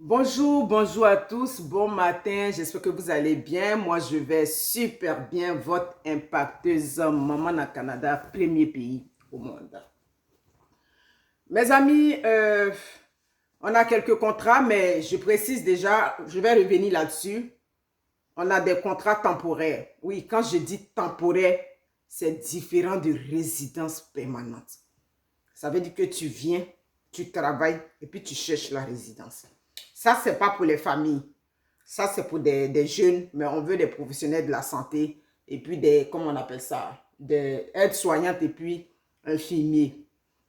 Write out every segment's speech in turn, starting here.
Bonjour, bonjour à tous, bon matin, j'espère que vous allez bien. Moi, je vais super bien. Votre impacteuse maman au Canada, premier pays au monde. Mes amis, on a quelques contrats, mais je précise déjà, je vais revenir là-dessus. On a des contrats temporaires. Oui, quand je dis temporaire, c'est différent de résidence permanente. Ça veut dire que tu viens, tu travailles et puis tu cherches la résidence. Ça, ce n'est pas pour les familles. Ça, c'est pour des jeunes, mais on veut des professionnels de la santé et puis des, comment on appelle ça, des aides-soignantes et puis infirmiers.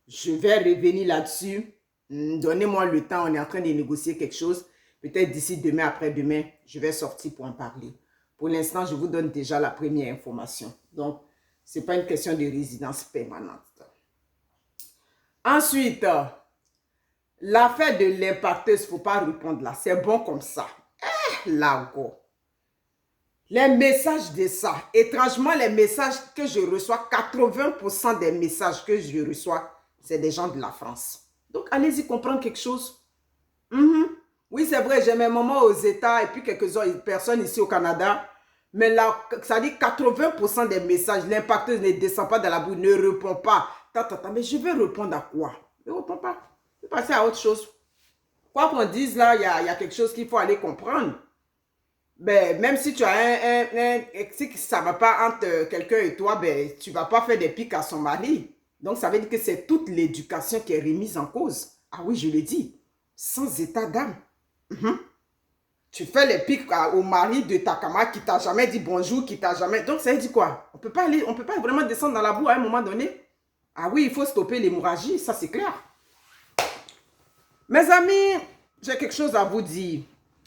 Je vais revenir là-dessus. Donnez-moi le temps, on est en train de négocier quelque chose. Peut-être d'ici demain, après-demain, je vais sortir pour en parler. Pour l'instant, je vous donne déjà la première information. Donc, ce n'est pas une question de résidence permanente. Ensuite, l'affaire de l'impacteuse, il ne faut pas répondre là. C'est bon comme ça. Là encore. Les messages de ça, étrangement, les messages que je reçois, 80% des messages que je reçois, c'est des gens de la France. Donc, allez-y comprendre quelque chose. Oui, c'est vrai, j'ai mes mamans aux États et puis quelques personnes ici au Canada. Mais là, ça dit 80% des messages, l'impacteuse ne descend pas dans la boue, ne répond pas. Mais je vais répondre à quoi? Ne répond pas. Je vais passer à autre chose. Quoi qu'on dise là, il y a quelque chose qu'il faut aller comprendre. Ben, même si tu as si ça ne va pas entre quelqu'un et toi, ben, tu ne vas pas faire des pics à son mari. Donc, ça veut dire que c'est toute l'éducation qui est remise en cause. Ah oui, je le dis. Sans état d'âme. Tu fais les pics au mari de ta camarade qui t'a jamais dit bonjour, qui t'a jamais... Donc, ça veut dire quoi? On ne peut pas vraiment descendre dans la boue à un moment donné. Ah oui, il faut stopper l'hémorragie, ça c'est clair. Mes amis, j'ai quelque chose à vous dire.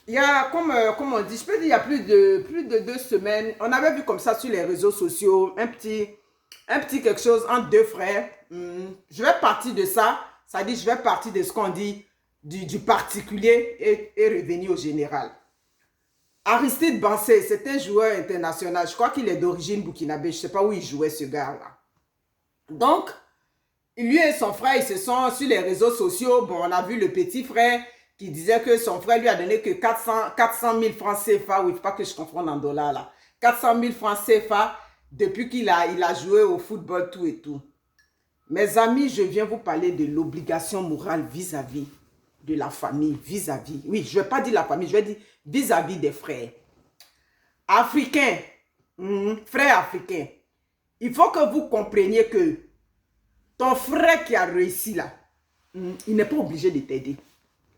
Il y a, comme on dit, je peux dire, il y a plus de 2 semaines, on avait vu comme ça sur les réseaux sociaux, un petit quelque chose entre deux frères. Je vais partir de ça, ça dit, je vais partir de ce qu'on dit, du particulier et revenir au général. Aristide Bansé, c'est un joueur international, je crois qu'il est d'origine burkinabé, je ne sais pas où il jouait ce gars-là. Donc, lui et son frère, ils se sont sur les réseaux sociaux. Bon, on a vu le petit frère qui disait que son frère lui a donné que 400 000 francs CFA. Oui, il ne faut pas que je confonde en dollars là. 400 000 francs CFA depuis qu'il a joué au football, tout et tout. Mes amis, je viens vous parler de l'obligation morale vis-à-vis de la famille, vis-à-vis. Oui, je ne vais pas dire la famille, je vais dire vis-à-vis des frères. Africains, frères africains, il faut que vous compreniez que ton frère qui a réussi là, il n'est pas obligé de t'aider.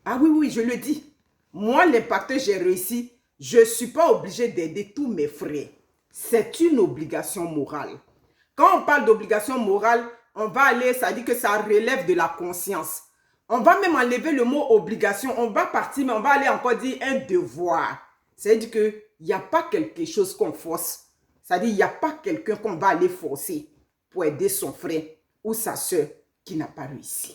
Ah oui, oui, je le dis. Moi, l'impacteur, j'ai réussi. Je ne suis pas obligé d'aider tous mes frères. C'est une obligation morale. Quand on parle d'obligation morale, on va aller, ça dit que ça relève de la conscience. On va même enlever le mot obligation. On va partir, mais on va aller encore dire un devoir. C'est-à-dire qu'il n'y a pas quelque chose qu'on force. C'est-à-dire qu'il n'y a pas quelqu'un qu'on va aller forcer pour aider son frère ou sa soeur qui n'a pas réussi.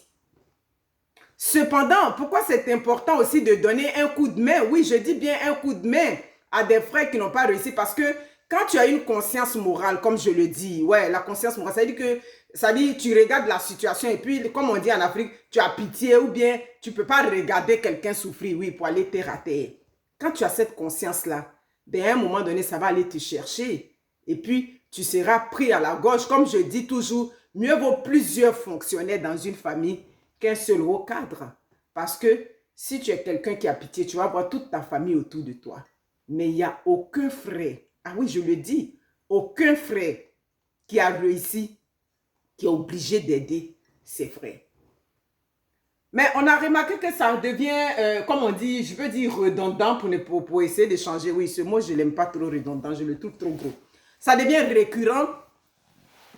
Cependant, pourquoi c'est important aussi de donner un coup de main? Oui, je dis bien un coup de main à des frères qui n'ont pas réussi parce que quand tu as une conscience morale, comme je le dis, ouais, la conscience morale, ça veut dire que tu regardes la situation et puis, comme on dit en Afrique, tu as pitié ou bien tu ne peux pas regarder quelqu'un souffrir, oui, pour aller te rater. Quand tu as cette conscience-là, ben, à un moment donné, ça va aller te chercher et puis tu seras pris à la gorge. Comme je dis toujours, mieux vaut plusieurs fonctionnaires dans une famille qu'un seul haut cadre. Parce que si tu es quelqu'un qui a pitié, tu vas voir toute ta famille autour de toi. Mais il n'y a aucun frère, ah oui, je le dis, aucun frère qui a réussi, qui est obligé d'aider ses frères. Mais on a remarqué que ça devient, comme on dit, je veux dire redondant pour essayer de changer. Oui, ce mot, je ne l'aime pas trop redondant, je le trouve trop gros. Ça devient récurrent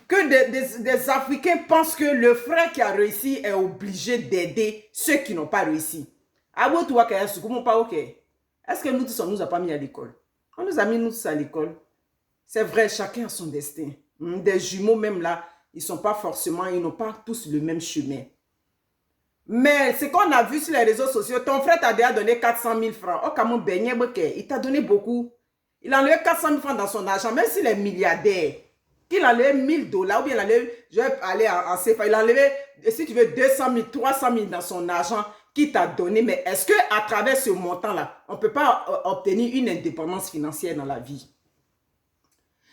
que des Africains pensent que le frère qui a réussi est obligé d'aider ceux qui n'ont pas réussi. Est-ce que nous tous, on ne nous a pas mis à l'école? On nous a mis nous tous à l'école. C'est vrai, chacun a son destin. Des jumeaux même là, ils n'ont pas tous le même chemin. Mais ce qu'on a vu sur les réseaux sociaux, ton frère t'a déjà donné 400 000 francs. Oh, comme il t'a donné beaucoup. Il a enlevé 400 000 francs dans son argent, même s'il est milliardaire. Qu'il a enlevé 1000 dollars, ou bien il a enlevé, je vais aller en CFA, il a enlevé, si tu veux, 200 000, 300 000 dans son argent, qui t'a donné, mais est-ce qu'à travers ce montant-là, on ne peut pas obtenir une indépendance financière dans la vie?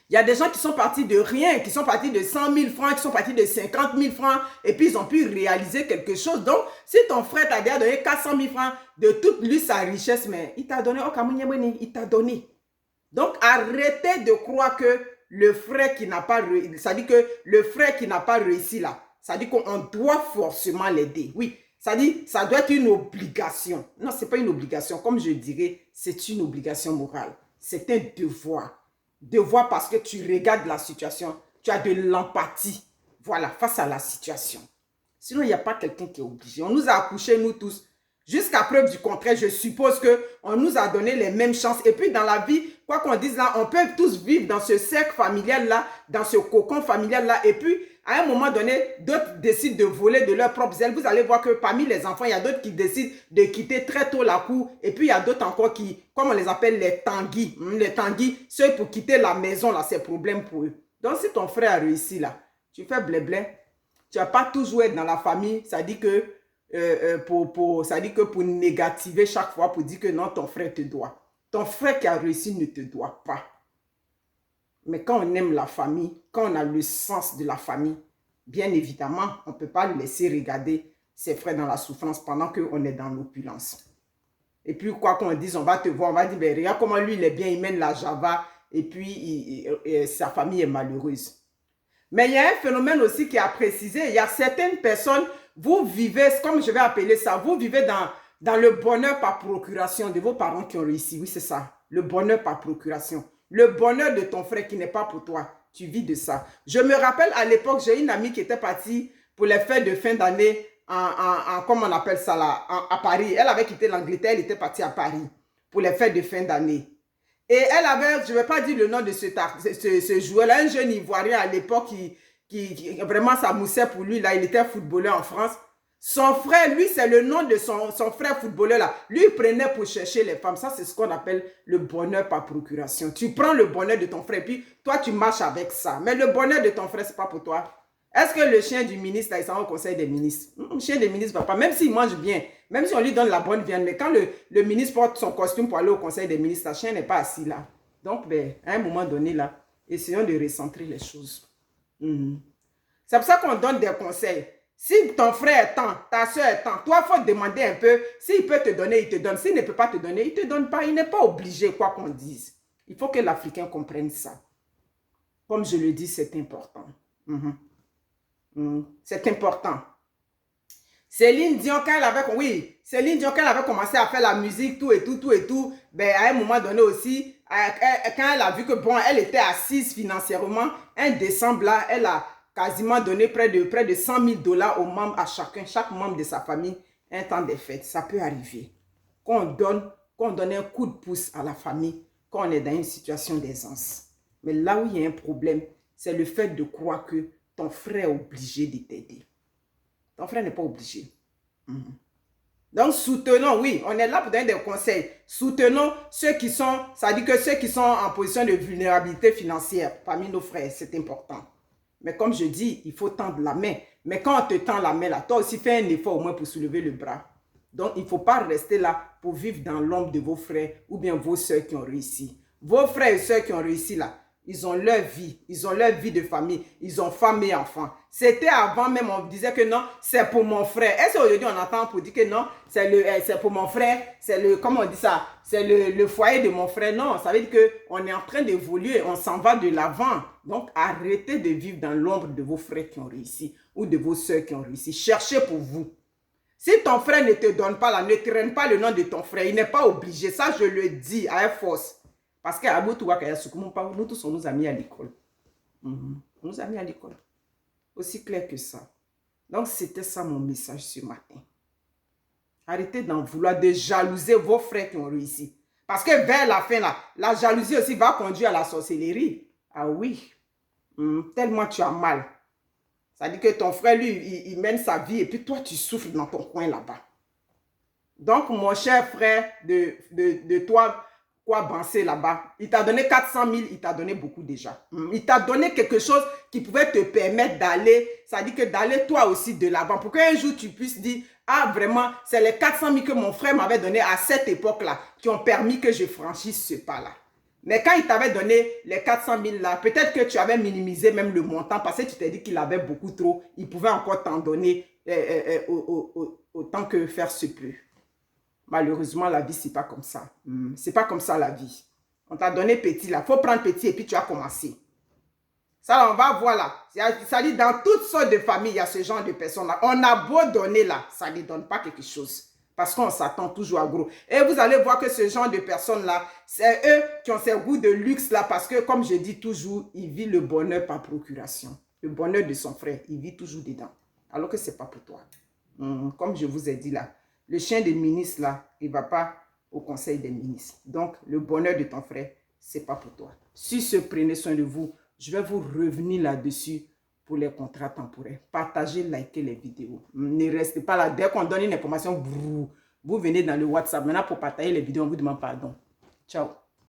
Il y a des gens qui sont partis de rien, qui sont partis de 100 000 francs, qui sont partis de 50 000 francs, et puis ils ont pu réaliser quelque chose. Donc, si ton frère t'a déjà donné 400 000 francs de toute lui sa richesse, mais il t'a donné, il t'a donné. Donc, arrêtez de croire que le frère qui n'a pas réussi, ça dit que le frère qui n'a pas réussi là, ça dit qu'on doit forcément l'aider. Oui, ça dit, ça doit être une obligation. Non, ce n'est pas une obligation. Comme je dirais, c'est une obligation morale. C'est un devoir. Devoir parce que tu regardes la situation, tu as de l'empathie, voilà, face à la situation. Sinon, il n'y a pas quelqu'un qui est obligé. On nous a accouchés, nous tous. Jusqu'à preuve du contraire, je suppose qu'on nous a donné les mêmes chances. Et puis, dans la vie, quoi qu'on dise là, on peut tous vivre dans ce cercle familial-là, dans ce cocon familial-là. Et puis, à un moment donné, d'autres décident de voler de leurs propres ailes. Vous allez voir que parmi les enfants, il y a d'autres qui décident de quitter très tôt la cour. Et puis, il y a d'autres encore qui, comme on les appelle les tanguis. Les tanguis, ceux pour quitter la maison, là, c'est problème pour eux. Donc, si ton frère a réussi là, tu fais blé-blé. Tu n'as pas toujours être dans la famille. Ça dit que ça dit que pour négativer chaque fois, pour dire que non, ton frère te doit. Ton frère qui a réussi ne te doit pas. Mais quand on aime la famille, quand on a le sens de la famille, bien évidemment, on ne peut pas le laisser regarder ses frères dans la souffrance pendant qu'on est dans l'opulence. Et puis, quoi qu'on dise, on va te voir, on va dire, ben, regarde comment lui, il est bien, il mène la Java, et puis sa famille est malheureuse. Mais il y a un phénomène aussi qui a précisé, il y a certaines personnes, vous vivez, comme je vais appeler ça, vous vivez dans le bonheur par procuration de vos parents qui ont réussi. Oui, c'est ça, le bonheur par procuration. Le bonheur de ton frère qui n'est pas pour toi, tu vis de ça. Je me rappelle à l'époque, j'ai une amie qui était partie pour les fêtes de fin d'année comment on appelle ça là, à Paris. Elle avait quitté l'Angleterre, elle était partie à Paris pour les fêtes de fin d'année. Et elle avait, je ne vais pas dire le nom de ce joueur-là, un jeune Ivoirien à l'époque qui vraiment ça moussait pour lui, là, il était footballeur en France. Son frère, lui, c'est le nom de son frère footballeur là. Lui, il prenait pour chercher les femmes. Ça, c'est ce qu'on appelle le bonheur par procuration. Tu prends le bonheur de ton frère, puis toi, tu marches avec ça. Mais le bonheur de ton frère, ce n'est pas pour toi. Est-ce que le chien du ministre, là, il s'en va au conseil des ministres? Le chien des ministres ne va pas, même s'il mange bien, même si on lui donne la bonne viande. Mais quand le ministre porte son costume pour aller au conseil des ministres, le chien n'est pas assis là. Donc, ben, à un moment donné, là, essayons de recentrer les choses. C'est pour ça qu'on donne des conseils. Si ton frère est temps, ta soeur est temps, toi, il faut te demander un peu. S'il peut te donner, il te donne. S'il ne peut pas te donner, il ne te donne pas. Il n'est pas obligé, quoi qu'on dise. Il faut que l'Africain comprenne ça. Comme je le dis, c'est important. C'est important. Céline Dion, quand elle avait commencé à faire la musique, tout et tout, ben, à un moment donné aussi, quand elle a vu que, bon, elle était assise financièrement, un décembre là, elle a quasiment donné près de 100 000 $ aux membres, à chaque membre de sa famille, un temps des fêtes. Ça peut arriver. Qu'on donne un coup de pouce à la famille, quand on est dans une situation d'aisance. Mais là où il y a un problème, c'est le fait de croire que ton frère est obligé de t'aider. Ton frère n'est pas obligé. Donc, soutenons, oui, on est là pour donner des conseils. Soutenons ceux qui sont, ça dit que ceux qui sont en position de vulnérabilité financière parmi nos frères, c'est important. Mais comme je dis, il faut tendre la main. Mais quand on te tend la main là, toi aussi fais un effort au moins pour soulever le bras. Donc, il ne faut pas rester là pour vivre dans l'ombre de vos frères ou bien vos soeurs qui ont réussi. Vos frères et soeurs qui ont réussi là, ils ont leur vie de famille, ils ont femme et enfants. C'était avant même, on disait que non, c'est pour mon frère. Est-ce qu'aujourd'hui on entend pour dire que non, c'est pour mon frère, c'est le, comment on dit ça, c'est le foyer de mon frère. Non, ça veut dire qu'on est en train d'évoluer, on s'en va de l'avant. Donc arrêtez de vivre dans l'ombre de vos frères qui ont réussi ou de vos soeurs qui ont réussi. Cherchez pour vous. Si ton frère ne te donne pas là, ne traîne pas le nom de ton frère, il n'est pas obligé. Ça, je le dis à force. Parce que nous tous, on nous a mis à l'école. On nous a mis à l'école. Aussi clair que ça. Donc, c'était ça mon message ce matin. Arrêtez d'en vouloir, de jalouser vos frères qui ont réussi. Parce que vers la fin, là, la jalousie aussi va conduire à la sorcellerie. Ah oui. Tellement tu as mal. Ça dit que ton frère, lui, il mène sa vie et puis toi, tu souffres dans ton coin là-bas. Donc, mon cher frère de toi, quoi bancer là-bas. Il t'a donné 400 000, il t'a donné beaucoup déjà. Il t'a donné quelque chose qui pouvait te permettre d'aller, ça dit que d'aller toi aussi de l'avant. Pour qu'un jour tu puisses dire, ah vraiment, c'est les 400 000 que mon frère m'avait donné à cette époque-là qui ont permis que je franchisse ce pas-là. Mais quand il t'avait donné les 400 000 là, peut-être que tu avais minimisé même le montant parce que tu t'es dit qu'il avait beaucoup trop. Il pouvait encore t'en donner autant que faire se peut. Malheureusement, la vie, c'est pas comme ça. C'est pas comme ça la vie. On t'a donné petit là. Il faut prendre petit et puis tu as commencé. Ça, là, on va voir là. Ça dit, dans toutes sortes de familles, il y a ce genre de personnes-là. On a beau donner là, ça ne donne pas quelque chose. Parce qu'on s'attend toujours à gros. Et vous allez voir que ce genre de personnes-là, c'est eux qui ont ces goûts de luxe là. Parce que, comme je dis toujours, il vit le bonheur par procuration. Le bonheur de son frère, il vit toujours dedans. Alors que ce n'est pas pour toi. Comme je vous ai dit là, le chien des ministres là, il ne va pas au conseil des ministres. Donc, le bonheur de ton frère, ce n'est pas pour toi. Sur ce, prenez soin de vous. Je vais vous revenir là-dessus pour les contrats temporaires. Partagez, likez les vidéos. Ne restez pas là. Dès qu'on donne une information, vous venez dans le WhatsApp. Maintenant, pour partager les vidéos, on vous demande pardon. Ciao.